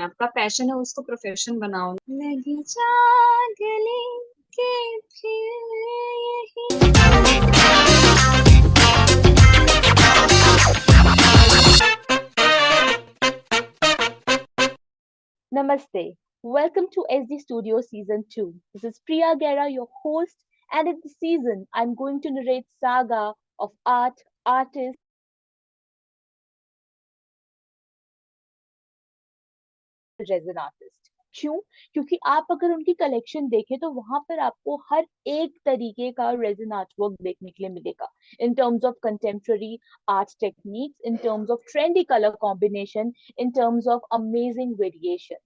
आपका पैशन है उसको प्रोफेशन बनाओ। लगी जा गले के फिर Namaste. Welcome to SD Studio Season 2. This is Priya Gera, your host, and in this season, I'm going to narrate saga of art, artists, resin artist. क्यों? क्योंकि आप अगर उनकी कलेक्शन देखें तो वहां पर आपको हर एक तरीके का रेजिन आर्ट वर्क देखने के लिए मिलेगा in terms of contemporary art techniques, in terms of trendy colour combination, in terms of amazing variations.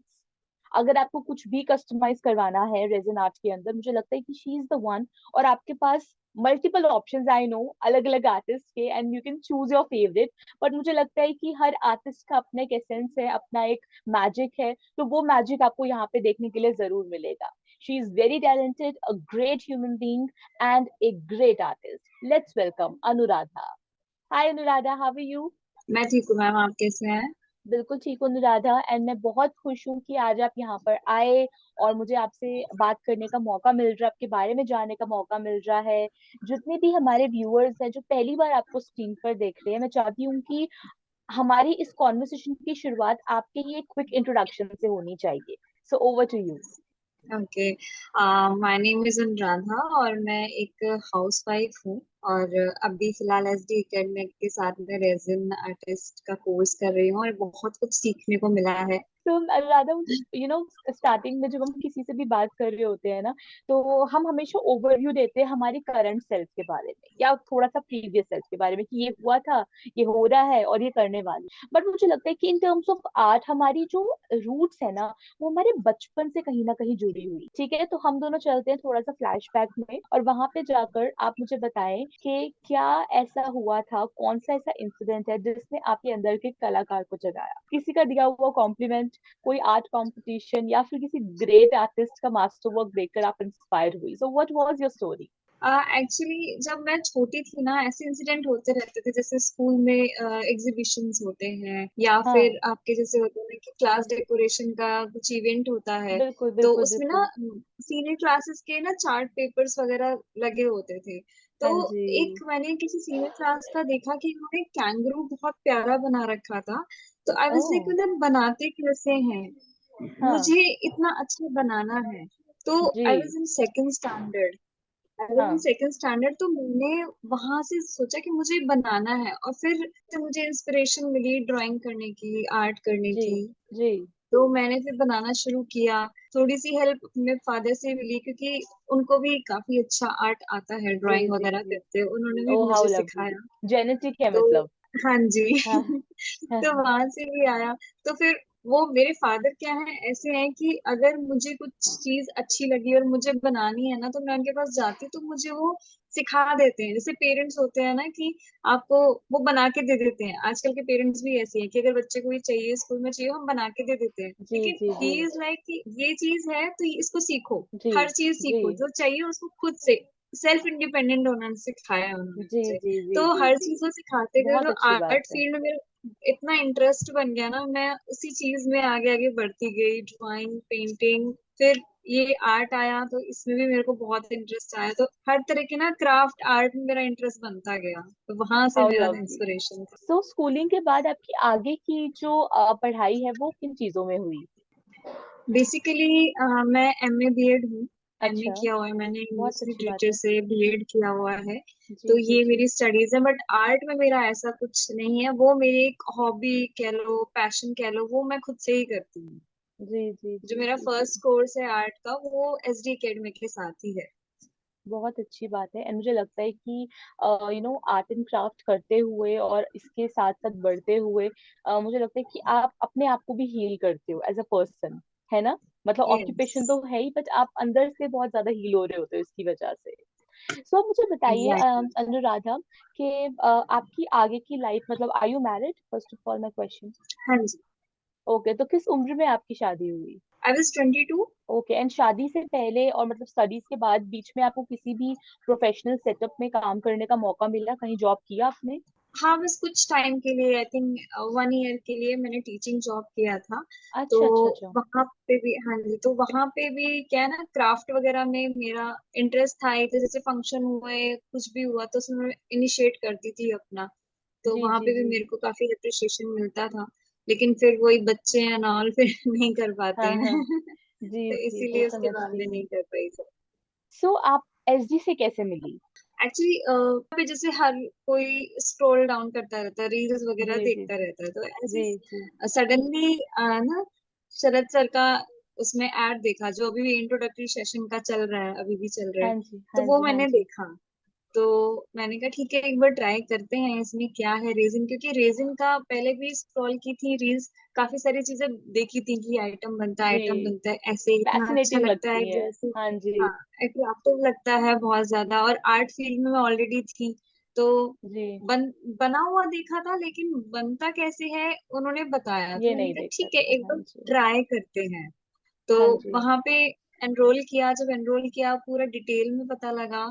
अगर आपको कुछ भी कस्टमाइज करवाना है रेजिन आर्ट के अंदर, मुझे लगता है कि शी इज द वन। और आपके पास मल्टीपल ऑप्शंस आई नो अलग अलग आर्टिस्ट के, and you can choose your favourite. But मुझे लगता है कि हर आर्टिस्ट का अपना एक एसेंस है, अपना एक मैजिक है, तो वो मैजिक आपको यहाँ पे देखने के लिए जरूर मिलेगा। She is very talented, a great human being and a great artist. Let's welcome Anuradha. Hi Anuradha, how are you? मैं ठीक हूँ मैम, आप कैसे हैं? बिल्कुल ठीक हूँ अनुराधा, एंड मैं बहुत खुश हूँ कि आज आप यहाँ पर आए और मुझे आपसे बात करने का मौका मिल रहा है, आपके बारे में जानने का मौका मिल रहा है। जितने भी हमारे व्यूअर्स हैं जो पहली बार आपको स्क्रीन पर देख रहे हैं, मैं चाहती हूँ कि हमारी इस कॉन्वर्सेशन की शुरुआत आपके ही एक क्विक इंट्रोडक्शन से होनी चाहिए। So over to you. Okay, my name is Anuradha और मैं एक हाउस वाइफ हूँ। और अभी फिलहाल एसडी एकेडमी के साथ में रेजिन आर्टिस्ट का कोर्स कर रही हूँ और बहुत कुछ सीखने को मिला है। तो अनुराधा, मुझे स्टार्टिंग में जब हम किसी से भी बात कर रहे होते हैं ना, तो हम हमेशा ओवरव्यू देते हैं हमारी करंट सेल्फ के बारे में या थोड़ा सा प्रीवियस सेल्फ के बारे में कि ये हुआ था, ये हो रहा है और ये करने वाली। बट मुझे लगता है कि इन टर्म्स ऑफ आर्ट हमारी जो रूट्स है ना, वो हमारे बचपन से कहीं ना कहीं जुड़ी हुई। ठीक है, तो हम दोनों चलते हैं थोड़ा सा फ्लैशबैक में और वहां पे जाकर आप मुझे बताएं कि क्या ऐसा हुआ था, कौन सा ऐसा इंसिडेंट है जिसने आपके अंदर के कलाकार को जगाया, किसी का दिया हुआ कॉम्प्लीमेंट, कोई आर्ट कंपटीशन, या फिर किसी ग्रेट आर्टिस्ट का मास्टर वर्क देखकर आप इंस्पायर हुई। So what was your story? Actually जब मैं छोटी थी ना, ऐसे इंसिडेंट होते रहते थे, जैसे स्कूल में एग्जीबिशंस होते हैं या हाँ, फिर आपके जैसे होते हैं कि क्लास डेकोरेशन का कुछ इवेंट होता है। बिल्कुल तो बिल्कुल उसमें ना बिल्कुल। सीनियर क्लासेस के ना चार्ट पेपर्स वगैरह लगे होते थे। तो हाँ जी। एक मैंने किसी सीनियर क्लास का देखा कि उन्होंने कैंगरू बहुत प्यारा बना रखा था। तो आई वाज लाइक ओह। मतलब बनाते कैसे हैं, हाँ मुझे इतना अच्छा बनाना है। तो आई जी। वाज इन सेकंड स्टैंडर्ड, अगर इन हाँ सेकंड स्टैंडर्ड तो मैंने वहां से सोचा कि मुझे बनाना है। और फिर से मुझे इंस्पिरेशन मिली ड्राइंग करने की, आर्ट करने जी की। जी। तो मैंने फिर बनाना शुरू किया। थोड़ी सी हेल्प अपने फादर से मिली क्योंकि उनको भी काफी अच्छा आर्ट आता है, जी ड्राइंग जी वगैरह जी। करते हैं, उन्होंने भी ओह हाउ मुझे लवली। सिखाया। जेनेटिक है तो मतलब। हाँ जी हाँ हाँ तो वहां से भी आया। तो फिर वो मेरे फादर क्या है, ऐसे हैं कि अगर मुझे कुछ चीज अच्छी लगी और मुझे बनानी है ना, तो मैं उनके पास जाती तो मुझे वो सिखा देते हैं। जैसे पेरेंट्स होते हैं ना कि आपको वो बना के दे देते हैं। आजकल के पेरेंट्स भी ऐसे हैं कि अगर बच्चे को ये चाहिए, स्कूल में चाहिए, हम बना के दे देते हैं। जी लेकिन जी ही जी इज लाइक कि ये चीज है तो इसको सीखो, जी हर चीज जी सीखो, जो चाहिए उसको खुद से सेल्फ इंडिपेंडेंट होना सिखाया है उन्होंने जी मुझे। जी जी तो जी हर जी। चीज को सिखाते गए, बहुत तो अच्छी बात आर्ट है। फील्ड में इतना इंटरेस्ट बन गया ना, मैं उसी चीज में आगे आगे बढ़ती गई, ड्राइंग, पेंटिंग। फिर ये आर्ट आया तो इसमें भी मेरे को बहुत इंटरेस्ट आया। तो हर तरह के ना क्राफ्ट आर्ट में मेरा इंटरेस्ट बनता गया, तो वहां से हाउ मेरा लवली। इंस्पिरेशन था। सो स्कूलिंग के बाद आपकी आगे की जो पढ़ाई है वो किन चीजों में हुई? बेसिकली मैं एमए बीएड हूँ। एमए अच्छा। किया हुआ है मैंने, बहुत इंग्लिश अच्छी बात लिटरेचर है। से बीएड किया हुआ है। जी तो जी ये जी मेरी स्टडीज है, बट आर्ट में मेरा ऐसा कुछ नहीं है। वो मेरी एक हॉबी कह लो, पैशन कह लो, वो मैं खुद से ही करती हूँ। जी जी जो जी मेरा जी जी। फर्स्ट कोर्स है आर्ट का, वो एसडी एकेडमी के साथ ही है। बहुत अच्छी बात है, एंड मुझे लगता है कि आर्ट एंड क्राफ्ट करते हुए और इसके साथ साथ बढ़ते हुए मुझे लगता है कि आप अपने आप को भी हील करते हो एज अ पर्सन, है ना? मतलब यस, ऑक्यूपेशन तो है ही, बट आप अंदर से बहुत ज्यादा हील हो रहे होते हो इसकी वजह से। सो मुझे बताइए एग्जैक्टली। अनुराधा कि आपकी आगे की लाइफ, मतलब are you married, first of all my question. हाँ जी, ओके, तो किस उम्र में आपकी शादी हुई? I was 22। ओके, एंड शादी से पहले और मतलब स्टडीज के बाद बीच में आपको किसी भी प्रोफेशनल सेटअप में काम करने का मौका मिला, कहीं जॉब किया आपने? हाँ, बस कुछ टाइम के लिए, आई थिंक 1 ईयर के लिए मैंने टीचिंग जॉब किया था। तो अच्छा अच्छा अच्छा। वहां पे भी, हाँ जी, तो वहां पे भी क्या है ना, क्राफ्ट वगैरह में मेरा इंटरेस्ट था ही, तो जैसे फंक्शन हुए कुछ भी हुआ तो उसमें इनिशिएट करती थी अपना। तो जी वहां जी पे भी जी। मेरे को काफी अप्रिशिएशन मिलता था। लेकिन फिर वही बच्चे हैं ना, और फिर नहीं कर पाते हाँ हाँ। हैं। जी तो जी जी, इसीलिए उसके बाद समझती में हूँ। नहीं कर पाई। सो आप एसडी से कैसे मिली? एक्चुअली पे जैसे हर कोई स्क्रॉल डाउन करता रहता है, रील्स वगैरह जी जी देखता जी रहता है, तो ऐसे जी जी। सडनली ना शरद सर का उसमें ऐड देखा, जो अभी भी इंट्रोडक्टरी सेशन का चल रहा है, अभी भी चल रहा है। हाँ जी तो हाँ वो जी हाँ मैंने जी। देखा। तो मैंने कहा ठीक है, एक बार ट्राई करते हैं इसमें क्या है रेजिन, क्योंकि रेजिन का पहले भी स्क्रॉल की थी रील्स, काफी सारी चीजें देखी थी कि आइटम जी, बनता है ऐसे, इतना अच्छा फैसिनेटिंग लगता है लगती है। जैसे। हाँ जी। हाँ, अट्रैक्टिव लगता है बहुत ज्यादा, और आर्ट फील्ड में मैं ऑलरेडी थी। तो जी, बना हुआ देखा था, लेकिन बनता कैसे है उन्होंने बताया, तो ये मैंने नहीं कहा देखा ठीक है, था। एक हाँ बार जी ट्राई करते हैं। तो हाँ जी। वहां पे एनरोल किया, जब एनरोल किया पूरा डिटेल में पता लगा,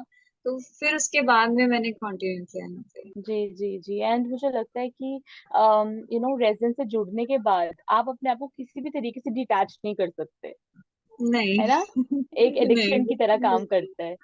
तो फिर उसके बाद में मैंने कंटिन्यू किया यहाँ पे। जी जी जी, एंड मुझे लगता है कि रेजन से जुड़ने के बाद आप अपने आप को किसी भी तरीके से डिटैच नहीं कर सकते, नहीं। है ना? एक नहीं, एडिक्शन की तरह काम बिल्कुल। करता है।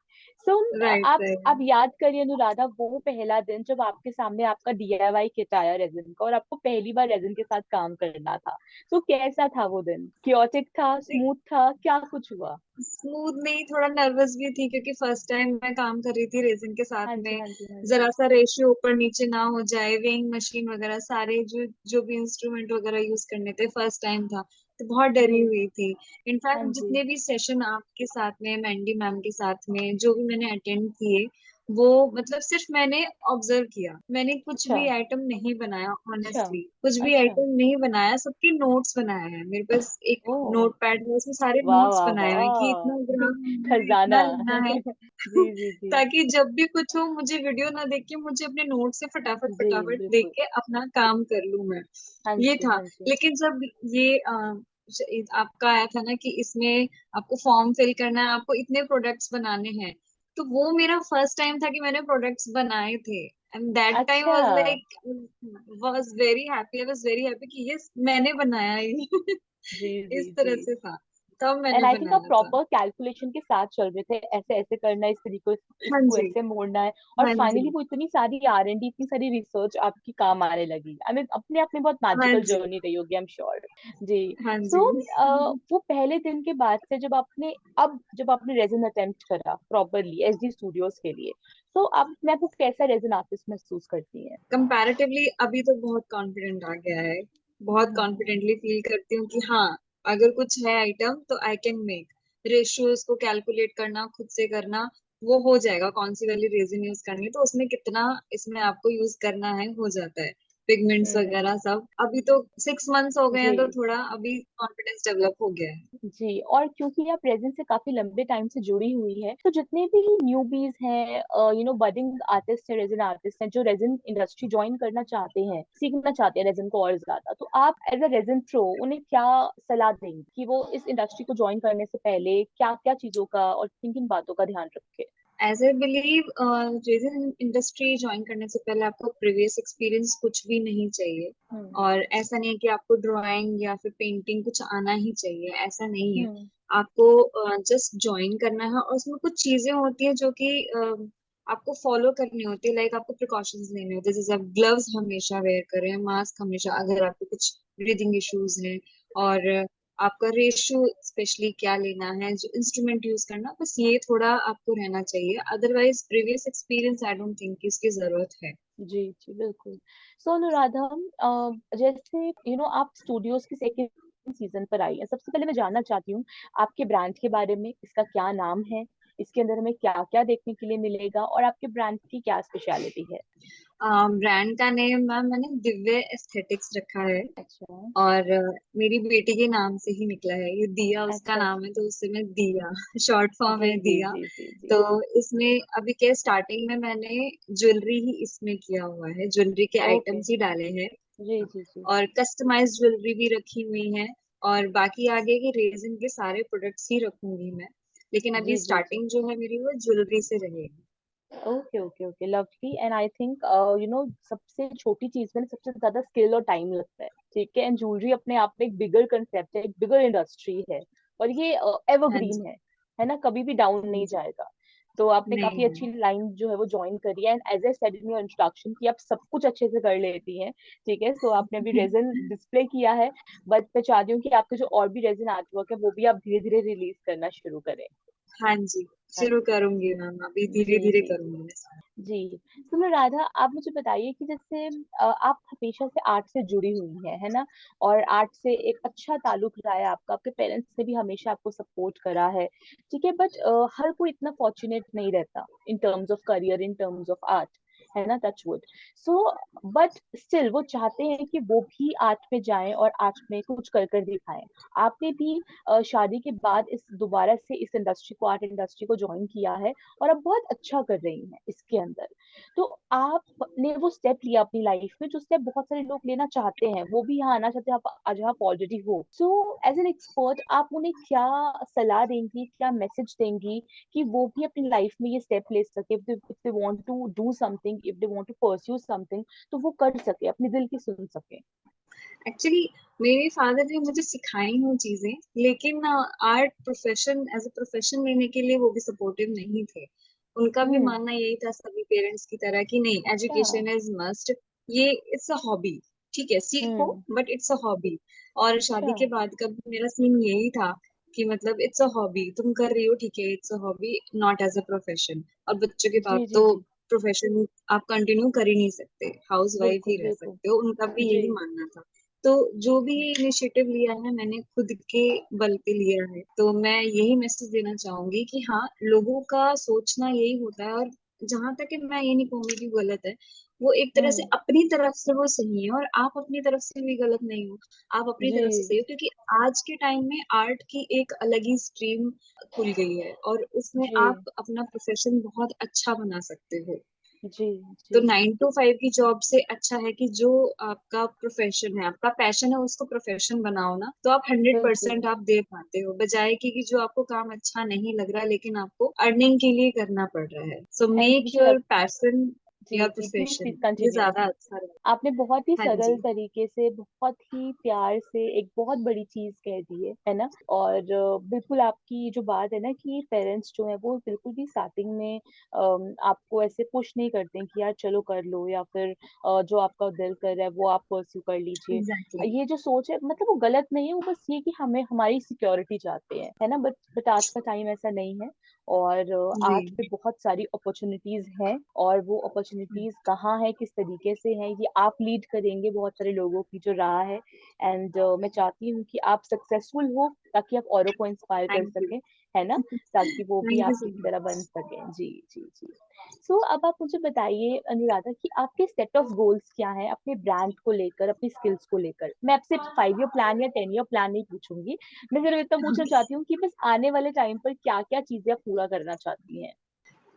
सो राइट, आप राइट। याद करिए अनुराधा, वो पहला दिन जब आपके सामने आपका डीआईवाई किट आया रेजिन का और आपको पहली बार रेजिन के साथ काम करना था, तो कैसा था वो दिन? क्योटिक था, स्मूथ था, क्या कुछ हुआ? स्मूथ नहीं, थोड़ा नर्वस भी थी, क्योंकि फर्स्ट टाइम मैं काम कर रही थी रेजिन के साथ हाँ जी में। हाँ जी हाँ जरा जी। सा रेशियो ऊपर नीचे ना हो जाए, वेइंग मशीन वगैरह सारे जो जो भी इंस्ट्रूमेंट वगैरह यूज करने थे, फर्स्ट टाइम था, तो बहुत डरी जी हुई थी। हाँ इनफैक्ट जी। जितने भी सेशन आपके साथ में, मैंडी मैम के साथ में जो भी मैंने अटेंड किए, वो मतलब सिर्फ मैंने ऑब्जर्व किया, मैंने कुछ अच्छा भी आइटम नहीं बनाया, अच्छा ऑनेस्टली कुछ भी अच्छा। आइटम नहीं बनाया, सबके नोट्स बनाए हैं मेरे पास। एक ओ, नोट पैड है, उसमें सारे वाह नोट्स वाह बनाए हुए हैं कि वाह। इतना ग्राम है, खजाना। इतना लेना है। जी जी जी ताकि जब भी कुछ हो, मुझे वीडियो ना देख के, मुझे अपने नोट से फटाफट जी, फटाफट देख बिल्कुल। के अपना काम कर लूं मैं। हाँ ये जी था। हाँ जी। लेकिन जब ये आपका आया था ना कि इसमें आपको फॉर्म फिल करना है, आपको इतने प्रोडक्ट्स बनाने हैं, तो वो मेरा फर्स्ट टाइम था कि मैंने प्रोडक्ट्स बनाए थे, एंड दैट टाइम अच्छा। Was like, was very happy, I was very happy कि यस, मैंने बनाया ये। जी जी इस जी। तरह से था, तब एंड मैंने आई थिंक आप बनाया था। प्रॉपर कैलकुलेशन के साथ चल रहे थे, ऐसे ऐसे करना है, इस तरीके हाँ इसको जी, ऐसे मोड़ना है। और हाँ जी, फाइनली वो इतनी सारी आर एंड डी, इतनी सारी रिसर्च आपकी काम आने लगी। आई मीन अपने आप में बहुत हाँ मैजिकल जी, जर्नी रही होगी, आई एम श्योर। जी। हाँ सो जी। वो पहले दिन के बाद से जब आपने रेजन अटेम्प्ट करा प्रॉपरली एसडी स्टूडियोज के लिए, तो आप अपने आप को कैसा रेजन आर्टिस्ट महसूस करती हैं? कंपैरेटिवली अभी तो बहुत कॉन्फिडेंट आ गया है, बहुत हम्म। कॉन्फिडेंटली फील करती हूँ कि हाँ, अगर कुछ है आइटम तो आई कैन मेक। रेशियोज को कैलकुलेट करना, खुद से करना, वो हो जाएगा। कौन सी वाली रेजिन यूज करनी है, तो उसमें कितना इसमें आपको यूज करना है, हो जाता है। पिगमेंट्स वगैरह हम्म। सब, अभी तो 6 मंथ्स हो गए हैं, तो जी थोड़ा अभी कॉन्फिडेंस डेवलप हो गया है। जी। और क्योंकि आप प्रेजेंट से काफी लंबे टाइम से जुड़ी हुई है, तो जितने भी न्यूबीज हैं, बडिंग आर्टिस्ट है, रेजिन आर्टिस्ट हैं, जो रेजिन इंडस्ट्री ज्वाइन करना चाहते हैं, सीखना चाहते हैं रेजिन को और ज्यादा, तो आप एज अ रेजिन प्रो उन्हें क्या सलाह देंगे कि वो इस इंडस्ट्री को ज्वाइन करने से पहले क्या क्या चीजों का और किन किन बातों का ध्यान रखें? As I believe, resin industry join करने से पहले आपको प्रीवियस एक्सपीरियंस कुछ भी नहीं चाहिए। हम्म और ऐसा नहीं है कि आपको ड्राइंग या फिर पेंटिंग कुछ आना ही चाहिए, ऐसा नहीं है। हम्म आपको जस्ट ज्वाइन करना है, और उसमें कुछ चीजें होती है जो कि आपको फॉलो करनी होती है, लाइक आपको प्रिकॉशंस लेने होते हैं, जैसे आप ग्लव्स हमेशा वेयर करें, मास्क हमेशा, अगर आपको कुछ ब्रीदिंग इश्यूज हैं, और आपका रेशियो स्पेशली क्या लेना है, जो इंस्ट्रूमेंट यूज करना, बस ये थोड़ा आपको रहना चाहिए। Otherwise previous experience I don't think कि इसकी जरूरत है। जी जी, बिल्कुल। सो अनुराधा, जैसे आप स्टूडियोज की सेकंड सीजन पर आई है, सबसे पहले मैं जानना चाहती हूँ आपके ब्रांड के बारे में, इसका क्या नाम है, इसके अंदर हमें क्या क्या देखने के लिए मिलेगा, और आपके ब्रांड की क्या स्पेशलिटी है? ब्रांड का नेम मैम मैंने दिव्य एस्थेटिक्स रखा है। अच्छा और मेरी बेटी के नाम से ही निकला है ये, दिया उसका अच्छा नाम अच्छा। है, तो उससे मैं दिया शॉर्ट फॉर्म जी है जी दिया। जी जी जी तो इसमें अभी क्या, स्टार्टिंग में मैंने ज्वेलरी ही इसमें किया हुआ है, ज्वेलरी के ओके। आइटम्स ही डाले हैं, जी जी जी और कस्टमाइज्ड ज्वेलरी भी रखी हुई है। और बाकी आगे के रेजिन के सारे प्रोडक्ट्स ही रखूंगी मैं, लेकिन अभी जी जी जी। स्टार्टिंग जो है मेरी, वो ज्वेलरी से रहेगी। Okay okay okay, lovely. And I think सबसे छोटी चीज में ना सबसे ज्यादा स्किल और टाइम लगता है, ठीक है। एंड ज्वेलरी अपने आप में एक बिगर कंसेप्ट है, एक बिगर इंडस्ट्री है, और ये हाँ एवरग्रीन जी। है ना, कभी भी डाउन हाँ नहीं जी। जाएगा। तो आपने नहीं काफी अच्छी नहीं। लाइन जो है वो ज्वाइन करी है, and as a said in your introduction कि आप सब कुछ अच्छे से कर लेती हैं, ठीक है। सो आपने अभी रेजन डिस्प्ले किया है, बट मैं चाहती हूँ कि आपके जो और भी रेजन आर्टवर्क है वो भी आप धीरे धीरे रिलीज करना शुरू करें। हाँ जी, हाँ शुरू जी। करूंगी मैम, अभी धीरे जी धीरे जी करूंगी मैं। जी। सुनो राधा, आप मुझे बताइए कि जैसे आप हमेशा से आर्ट से जुड़ी हुई हैं, है ना, और आर्ट से एक अच्छा ताल्लुक रहा है आपका, आपके पेरेंट्स ने भी हमेशा आपको सपोर्ट करा है, ठीक है। बट हर कोई इतना फॉर्चुनेट नहीं रहता in terms of career, in terms of art, है ना, touch wood. So but still वो चाहते हैं कि वो भी आर्ट में जाएं और आर्ट में कुछ कर कर दिखाएं। आपने भी शादी के बाद इस दोबारा से इस इंडस्ट्री को, आर्ट इंडस्ट्री को ज्वाइन किया है, और अब बहुत अच्छा कर रही हैं इसके अंदर। तो आपने वो स्टेप लिया अपनी लाइफ में, जो स्टेप बहुत सारे लोग लेना चाहते हैं, वो भी यहाँ आना चाहते हैं, आप आज आप ऑलरेडी हो। सो एज एन एक्सपर्ट आप उन्हें क्या सलाह देंगी, क्या मैसेज देंगी कि वो भी अपनी लाइफ में ये स्टेप ले सके, if they want to do something, if they want to pursue something, तो वो कर सके, अपने दिल की सुन सके। एक्चुअली मेरे फादर ने मुझे सिखाई वो चीजें, लेकिन art profession as a profession लेने के लिए वो भी सपोर्टिव नहीं थे। उनका भी हम्म। मानना यही था सभी पेरेंट्स की तरह कि नहीं, अच्छा। एजुकेशन इज मस्ट, ये इट्स अ हॉबी, ठीक है सीखो hmm. But it's a hobby. और अच्छा। शादी के बाद का भी मेरा सीन यही था कि मतलब इट्स अ हॉबी, तुम कर रही हो ठीक है, it's a hobby, not as a profession. और बच्चों के बाद जी जी तो जी। प्रोफेशन आप कंटिन्यू कर ही नहीं सकते, हाउस वाइफ ही बिल्कुल रह बिल्कुल। सकते हो, उनका भी जी। यही मानना था। तो जो भी ये इनिशिएटिव लिया है मैंने खुद के बल पे लिया है, तो मैं यही मैसेज देना चाहूंगी कि हाँ, लोगों का सोचना यही होता है, और जहां तक है मैं ये नहीं कहूंगी कि गलत है, वो एक तरह से हम्म। अपनी तरफ से वो सही है, और आप अपनी तरफ से भी गलत नहीं हो, आप अपनी जी तरफ से सही हो, क्योंकि आज के टाइम में आर्ट की एक अलग ही स्ट्रीम खुल गई है, और उसमें जी आप अपना प्रोफेशन बहुत अच्छा बना सकते हो। जी तो जी। 9 to 5 की जॉब से अच्छा है कि जो आपका प्रोफेशन है, आपका पैशन है, उसको प्रोफेशन बनाओ ना, तो आप हंड्रेड बिल्कुल। परसेंट आप दे पाते हो, बजाय कि जो आपको काम अच्छा नहीं लग रहा लेकिन आपको अर्निंग के लिए करना पड़ रहा है। सो एंड मेक मुझे योर लग पैशन जी योर जी, प्लीज प्रोफेशन, प्लीज ये कंटिन्यू। ज्यादा अच्छा रहेगा। आपने बहुत ही हाँ सरल जी। तरीके से, बहुत ही प्यार से एक बहुत बड़ी चीज कह दी है ना। और बिल्कुल आपकी जो बात है ना कि पेरेंट्स जो है वो बिल्कुल भी स्टार्टिंग में आपको ऐसे पुश नहीं करते हैं कि यार चलो कर लो, या फिर जो आपका दिल कर रहा है वो आप परस्यू कर लीजिए। एग्जैक्टली। ये जो सोच है मतलब वो गलत नहीं है, वो बस ये कि हमें हमारी सिक्योरिटी चाहते हैं, है ना। बट आज का टाइम ऐसा नहीं है, और जी। आर्ट पे बहुत सारी अपॉर्चुनिटीज हैं, और वो अपॉर्चुनिटीज कहाँ है, किस तरीके से है, ये आप लीड करेंगे बहुत सारे लोगों की जो राह है। एंड मैं चाहती हूँ कि आप सक्सेसफुल हो, ताकि आप औरों को इंस्पायर कर थैंक यू। सकें, है ना, ताकि वो भी थैंक यू आपकी सो तरह बन मच। सकें। जी जी जी। सो अब आप मुझे बताइए अनुराधा कि आपके सेट ऑफ गोल्स क्या हैं अपने ब्रांड को लेकर, अपनी स्किल्स को लेकर। मैं आपसे 5 ईयर प्लान या 10 ईयर प्लान नहीं पूछूंगी, मैं सिर्फ इतना पूछना चाहती हूँ कि बस आने वाले टाइम पर क्या क्या चीजें आप पूरा करना चाहती हैं।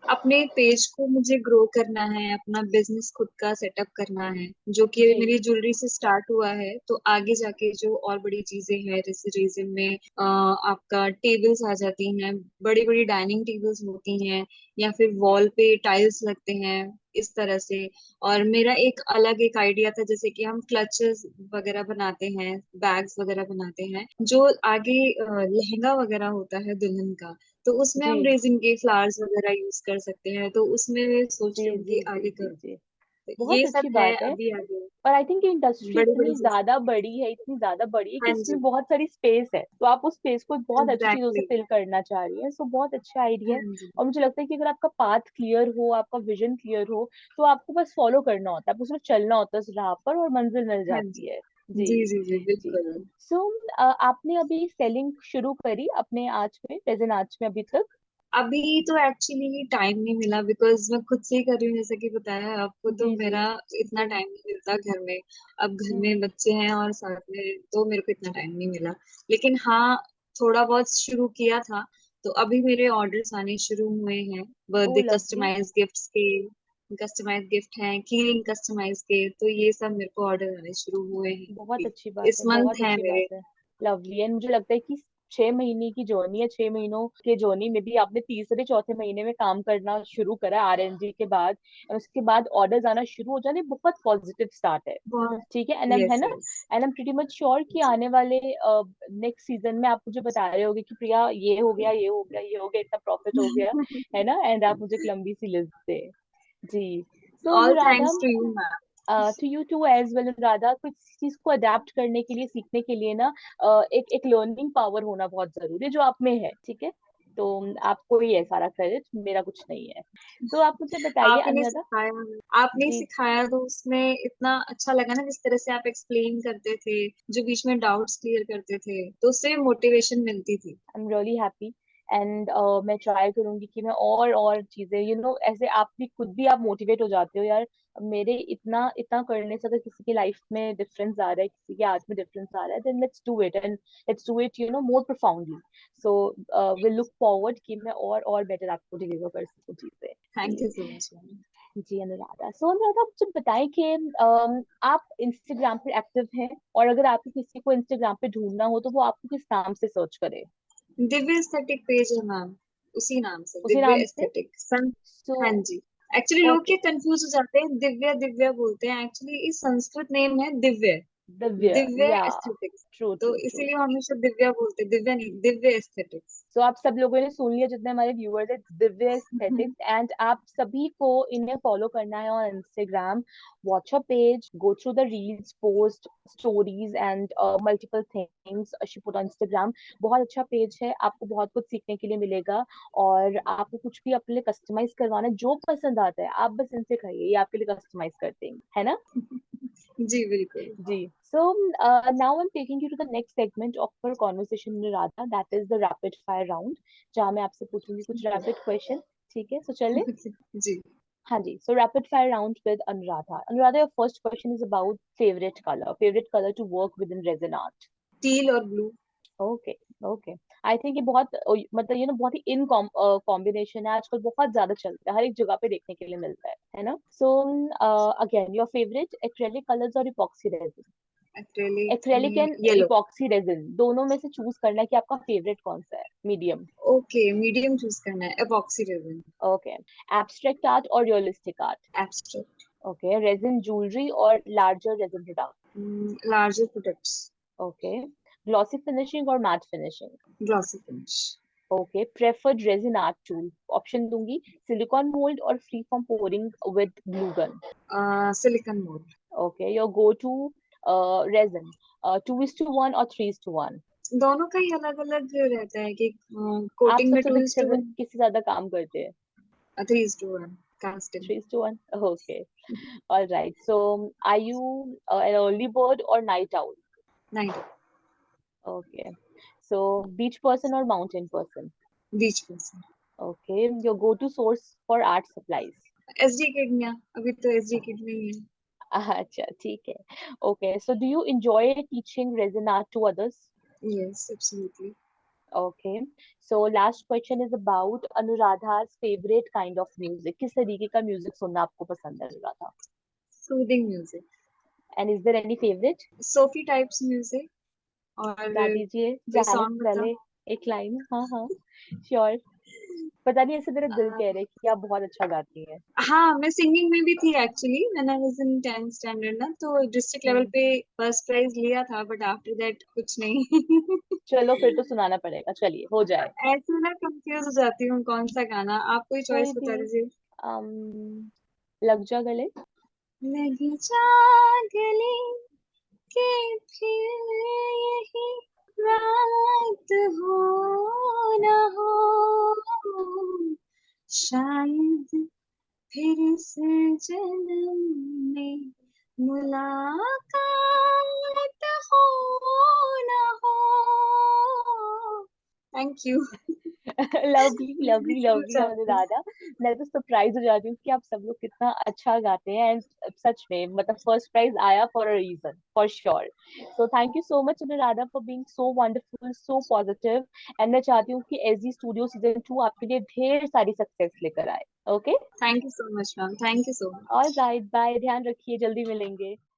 अपने पेज को मुझे ग्रो करना है, अपना बिजनेस खुद का सेटअप करना है, जो कि जी मेरी ज्वेलरी से स्टार्ट हुआ है, तो आगे जाके जो और बड़ी चीजें हैं, जैसे रीजन में आपका टेबल्स आ जाती हैं, बड़ी बड़ी डाइनिंग टेबल्स होती हैं, या फिर वॉल पे टाइल्स लगते हैं, इस तरह से। और मेरा एक अलग एक आइडिया था, जैसे कि हम क्लचेस वगैरह बनाते हैं, बैग्स वगैरह बनाते हैं, जो आगे लहंगा वगैरह होता है दुल्हन का, तो उसमें जी हम रेजिन के फ्लावर्स वगैरह यूज कर सकते हैं, तो उसमें मैं सोच जी रही हूँ जी कि जी आगे जी करूँ। जी। तो बहुत ये अच्छी सब है बात है। अभी आगे, और आई थिंक इंडस्ट्री बड़ी बड़ी इतनी चीजें। ज्यादा बड़ी है, इतनी ज्यादा बड़ी है कि हाँ इसमें जी। बहुत सारी स्पेस है, तो आप उस स्पेस को बहुत अच्छी चीजों से एग्जैक्टली। फिल करना चाह रही है। सो बहुत अच्छा आइडिया है। हाँ जी। और मुझे लगता है कि अगर आपका पाथ क्लियर हो, आपका विजन क्लियर हो, तो आपको बस फॉलो करना होता है, आपको सिर्फ चलना होता है उस राह पर, और मंजिल मिल हाँ जी। जाती है। जी जी जी जी जी। बिल्कुल। सो आपने अभी सेलिंग शुरू करी अपने आर्च में, प्रेजेंट आर्च में अभी तक? अभी तो एक्चुअली टाइम नहीं मिला, बिकॉज मैं खुद से ही कर रही हूँ, जैसे कि बताया आपको, तो जी जी। मेरा इतना टाइम नहीं मिलता घर में। अब घर में हम्म। बच्चे हैं और साथ में, तो मेरे को इतना टाइम नहीं मिला। लेकिन हाँ, थोड़ा बहुत शुरू किया था, तो अभी मेरे ऑर्डर्स आने शुरू हुए हैं, ओ बर्थडे लवली। कस्टमाइज गिफ्ट्स के, कस्टमाइज गिफ्ट हैं, कीलिंग कस्टमाइज के, तो ये सब मेरे को ऑर्डर आने शुरू हुए हैं बहुत अभी। अच्छी बात इस है, बहुत मंथ है अच्छी बात मेरे। है। लवली। एंड मुझे लगता है कि 6 महीने की जर्नी है, 6 महीनों के जर्नी में भी आपने तीसरे चौथे महीने में काम करना शुरू करा आरएनजी के बाद, और उसके बाद ऑर्डर्स आना शुरू हो जाने, बहुत पॉजिटिव स्टार्ट है। बहुत। ठीक है, एंड है यस ना। Yes. And I am pretty much sure कि आने वाले नेक्स्ट सीजन में आप मुझे बता रहे होगे कि प्रिया ये हो गया, ये हो गया, ये हो गया, इतना प्रॉफिट हो गया, है ना। एंड आप मुझे एक लंबी सी लिस्ट दे। जी। So all Anuradha, thanks to you ma'am. To you too as well Anuradha, कुछ चीज को अडेप्ट करने के लिए, सीखने के लिए ना, एक एक लर्निंग पावर होना बहुत जरूरी है, जो आप में है। ठीक है, तो आपको ही है सारा क्रेडिट, मेरा कुछ नहीं है। तो आप मुझे बताइए आप ही ने अनुराधा। सिखाया हमें, आपने ही जी, सिखाया, तो उसमें इतना अच्छा लगा ना, जिस तरह से आप एक्सप्लेन करते थे, जो बीच में डाउट्स क्लियर करते थे, तो उससे मोटिवेशन मिलती थी। I am really happy. And मैं ट्राई करूंगी कि मैं और चीजें, ऐसे आप भी खुद भी आप मोटिवेट हो जाते हो यार, मेरे इतना इतना करने से अगर किसी की लाइफ में डिफरेंस आ रहा है, किसी के आज में डिफरेंस आ रहा है, then let's do it, and let's do it more profoundly. So will look forward कि मैं और बेटर आपको डिलीवर कर सकूं चीजें। थैंक जी। You so much ma'am. जी अनुराधा, सो अनुराधा, आप मुझे बताएं कि आप इंस्टाग्राम पे एक्टिव हैं, और अगर आपको किसी को इंस्टाग्राम पे ढूंढना हो तो वो आपको किस नाम से सर्च करे? दिव्य एस्थेटिक पेज है मैम, उसी नाम से, उसी दिव्य नाम से। एस्थेटिक सन। सो हाँ जी। एक्चुअली लोग ओके, क्या कंफ्यूज हो जाते हैं, दिव्या दिव्या बोलते हैं, एक्चुअली इस संस्कृत नेम है दिव्य। दिव्य, दिव्य या एस्थेटिक्स। ट्रू तो ट्रू ट्रू। इसीलिए हम हमेशा दिव्या बोलते हैं, दिव्या नहीं, दिव्य एस्थेटिक्स। सो आप सब लोगों ने सुन लिया, जितने हमारे व्यूअर्स है, दिव्य एस्थेटिक्स, एंड आप सभी को इन्हें फॉलो करना है on Instagram. Watch a page, go through the reels, post stories and multiple things she put on Instagram. बहुत अच्छा पेज है, आपको बहुत कुछ सीखने के लिए मिलेगा। और आपको कुछ भी अपने लिए कस्टमाइज करवाना है, जो पसंद आता है आप बस इनसे कहिए, ये आपके लिए कस्टमाइज कर देंगे, है ना। जी बिल्कुल। जी। So now I am taking you to the next segment of our conversation Radha, that is the rapid fire round, जहाँ मैं आपसे पूछूंगी कुछ रैपिड क्वेश्चन। ठीक है, सो चले। जी। हाँ जी, so rapid fire round with Anuradha. Anuradha, your first question is about favourite colour to work with in resin art. Teal और blue. Okay, okay. I think ये बहुत मतलब बहुत ही इन कॉम्बिनेशन है, आजकल बहुत ज्यादा चलता है, हर एक जगह पे देखने के लिए मिलता है ना। So again, your favourite acrylic colours और इपॉक्सी रेजिन? एक्रेलिक एक्रेलिक में एंड येलो। इपॉक्सी रेजिन दोनों में से चूज करना है कि आपका फेवरेट कौन सा है, मीडियम। ओके, मीडियम चूज करना है, epoxy resin. Okay. Abstract art और realistic art? Abstract. Okay. Resin jewellery और larger resin product? Larger products. Okay. Glossy finishing और matte finishing? Glossy finish. Okay. Preferred resin art tool option दूंगी, silicone mould और free from pouring with glue gun? Silicone mould. Okay. Your go to resin, 2:1 और 3:1? दोनों का ही अलग अलग रहता है कि आप कोटिंग में सबसे टू इज टू किससे ज्यादा काम करते हैं? 3:1 casting. 3:1, okay. All right. So, are you an early bird or night owl? 90। Okay. So, beach person or mountain person? Beach person. Okay. Your go-to source for art supplies? S D किडनिया, अभी तो S D kid में ही है। अच्छा, ठीक है. Okay. So, do you enjoy teaching resin art to others? Yes absolutely. Okay. So, last question is about Anuradha's favorite kind of music. किस तरीके का म्यूजिक सुनना आपको पसंद है Anuradha? Soothing music. And is there any favorite? Sophie types music. और गा दीजिए, कोई जाने सॉन्ग से बता। पहले एक लाइन। हाँ हाँ, श्योर। पता नहीं, ऐसे मेरा दिल कह रहा है कि आप बहुत अच्छा गाती हैं। हाँ, मैं सिंगिंग में भी थी actually, when I was in 10th standard ना, तो डिस्ट्रिक्ट लेवल हम्म। पे फर्स्ट प्राइज लिया था, बट आफ्टर दैट कुछ नहीं। चलो फिर तो सुनाना पड़ेगा, चलिए हो जाए। ऐसे ना कंफ्यूज हो जाती हूँ कौन सा गाना, आप कोई कोई चॉइस भी। बता दीजिए। लग जा गले। नहीं जा गले के फिर यही रात हो ना हो, शायद फिर इस जन्म में मुलाकात हो ना हो। Thank you. लवली मैं लवली भूल लवली जाती हूँ। अनुराधा। मैं तो सरप्राइज हो जाती हूँ कि आप सब लोग कितना अच्छा गाते हैं, एंड सच में मतलब फर्स्ट प्राइज आया for a reason, for sure. So thank you so much Anuradha for being so wonderful, so positive. And मैं चाहती हूँ कि एसजी स्टूडियो सीजन 2 आपके लिए ढेर सारी सक्सेस लेकर आए। Okay. Thank you so much ma'am, thank you so all much. Right, bye, ध्यान रखिए, जल्दी मिलेंगे।